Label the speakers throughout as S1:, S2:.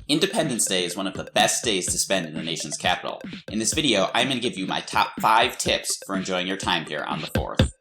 S1: Independence Day is one of the best days to spend in the nation's capital. In this video, I'm going to give you my top 5 tips for enjoying your time here on the 4th.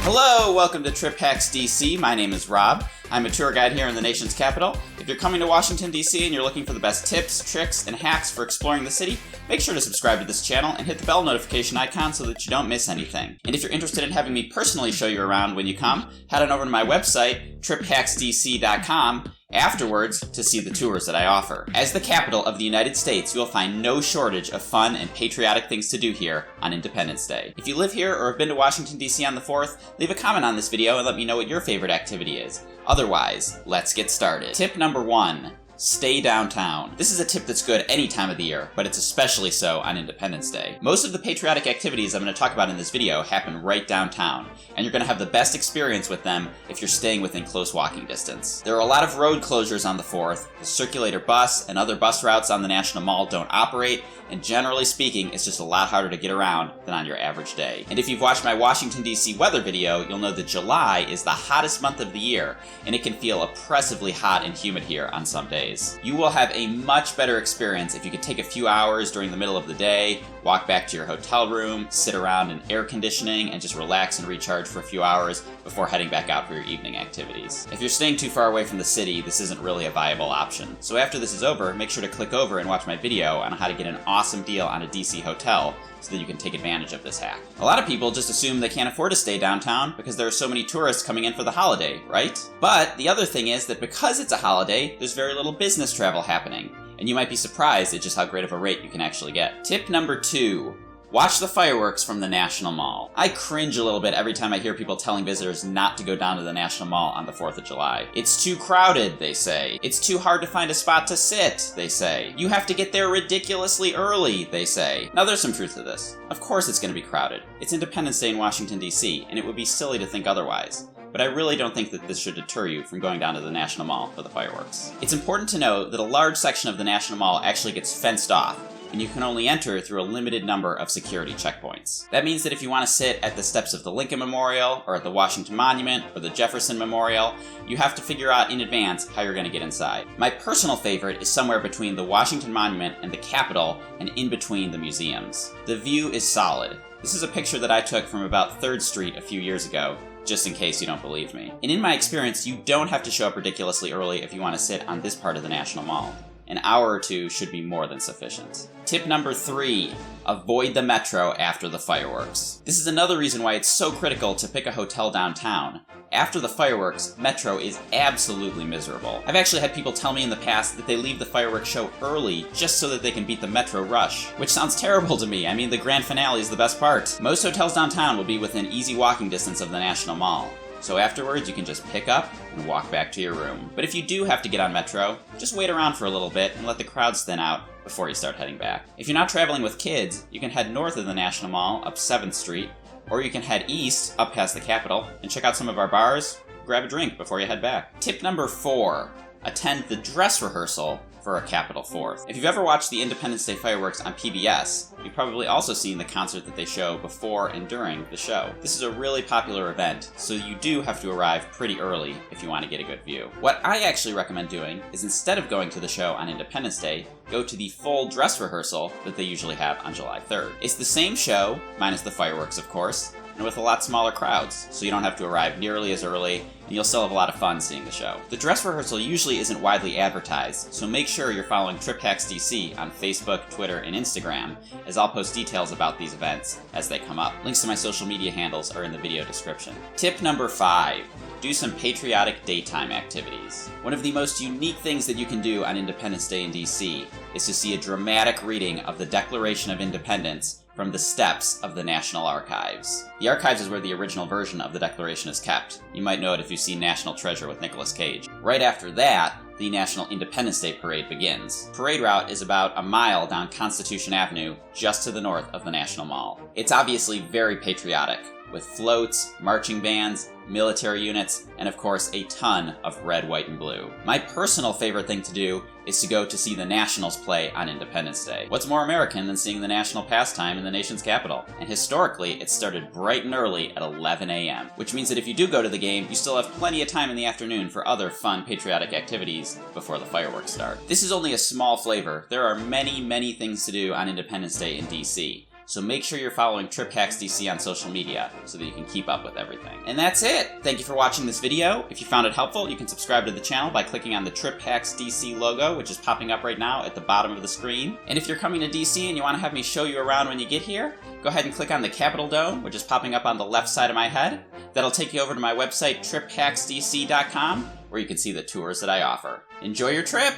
S1: Hello, welcome to Trip Hacks DC. My name is Rob. I'm a tour guide here in the nation's capital. If you're coming to Washington, D.C. and you're looking for the best tips, tricks, and hacks for exploring the city, make sure to subscribe to this channel and hit the bell notification icon so that you don't miss anything. And if you're interested in having me personally show you around when you come, head on over to my website, triphacksdc.com, afterwards to see the tours that I offer. As the capital of the United States, you'll find no shortage of fun and patriotic things to do here on Independence Day. If you live here or have been to Washington, D.C. on the 4th, leave a comment on this video and let me know what your favorite activity is. Otherwise, let's get started. Tip number 1. Stay downtown. This is a tip that's good any time of the year, but it's especially so on Independence Day. Most of the patriotic activities I'm going to talk about in this video happen right downtown, and you're going to have the best experience with them if you're staying within close walking distance. There are a lot of road closures on the 4th, the circulator bus and other bus routes on the National Mall don't operate, and generally speaking, it's just a lot harder to get around than on your average day. And if you've watched my Washington, D.C. weather video, you'll know that July is the hottest month of the year, and it can feel oppressively hot and humid here on some days. You will have a much better experience if you could take a few hours during the middle of the day, walk back to your hotel room, sit around in air conditioning, and just relax and recharge for a few hours before heading back out for your evening activities. If you're staying too far away from the city, this isn't really a viable option. So after this is over, make sure to click over and watch my video on how to get an awesome deal on a DC hotel so that you can take advantage of this hack. A lot of people just assume they can't afford to stay downtown because there are so many tourists coming in for the holiday, right? But the other thing is that because it's a holiday, there's very little business travel happening, and you might be surprised at just how great of a rate you can actually get. Tip number 2. Watch the fireworks from the National Mall. I cringe a little bit every time I hear people telling visitors not to go down to the National Mall on the 4th of July. It's too crowded, they say. It's too hard to find a spot to sit, they say. You have to get there ridiculously early, they say. Now there's some truth to this. Of course it's going to be crowded. It's Independence Day in Washington, D.C., and it would be silly to think otherwise. But I really don't think that this should deter you from going down to the National Mall for the fireworks. It's important to note that a large section of the National Mall actually gets fenced off, and you can only enter through a limited number of security checkpoints. That means that if you want to sit at the steps of the Lincoln Memorial, or at the Washington Monument, or the Jefferson Memorial, you have to figure out in advance how you're going to get inside. My personal favorite is somewhere between the Washington Monument and the Capitol, and in between the museums. The view is solid. This is a picture that I took from about 3rd Street a few years ago, just in case you don't believe me. And in my experience, you don't have to show up ridiculously early if you want to sit on this part of the National Mall. An hour or two should be more than sufficient. Tip number 3. Avoid the metro after the fireworks. This is another reason why it's so critical to pick a hotel downtown. After the fireworks, metro is absolutely miserable. I've actually had people tell me in the past that they leave the fireworks show early just so that they can beat the metro rush, which sounds terrible to me. I mean, the grand finale is the best part. Most hotels downtown will be within easy walking distance of the National Mall. So afterwards, you can just pick up and walk back to your room. But if you do have to get on Metro, just wait around for a little bit and let the crowds thin out before you start heading back. If you're not traveling with kids, you can head north of the National Mall up 7th Street, or you can head east up past the Capitol and check out some of our bars, grab a drink before you head back. Tip number 4. Attend the dress rehearsal for a Capitol 4th. If you've ever watched the Independence Day fireworks on PBS, you've probably also seen the concert that they show before and during the show. This is a really popular event, so you do have to arrive pretty early if you want to get a good view. What I actually recommend doing is instead of going to the show on Independence Day, go to the full dress rehearsal that they usually have on July 3rd. It's the same show, minus the fireworks of course, and with a lot smaller crowds, so you don't have to arrive nearly as early, and you'll still have a lot of fun seeing the show. The dress rehearsal usually isn't widely advertised, so make sure you're following Trip Hacks DC on Facebook, Twitter, and Instagram, as I'll post details about these events as they come up. Links to my social media handles are in the video description. Tip number 5. Do some patriotic daytime activities. One of the most unique things that you can do on Independence Day in DC is to see a dramatic reading of the Declaration of Independence from the steps of the National Archives. The Archives is where the original version of the Declaration is kept. You might know it if you've seen National Treasure with Nicolas Cage. Right after that, the National Independence Day Parade begins. Parade route is about a mile down Constitution Avenue, just to the north of the National Mall. It's obviously very patriotic, with floats, marching bands, military units, and of course a ton of red, white, and blue. My personal favorite thing to do is to go to see the Nationals play on Independence Day. What's more American than seeing the national pastime in the nation's capital? And historically, it started bright and early at 11 a.m., which means that if you do go to the game, you still have plenty of time in the afternoon for other fun patriotic activities before the fireworks start. This is only a small flavor. There are many, many things to do on Independence Day in DC. So make sure you're following Trip Hacks DC on social media so that you can keep up with everything. And that's it! Thank you for watching this video. If you found it helpful, you can subscribe to the channel by clicking on the Trip Hacks DC logo, which is popping up right now at the bottom of the screen. And if you're coming to DC and you want to have me show you around when you get here, go ahead and click on the Capitol Dome, which is popping up on the left side of my head. That'll take you over to my website, triphacksdc.com, where you can see the tours that I offer. Enjoy your trip!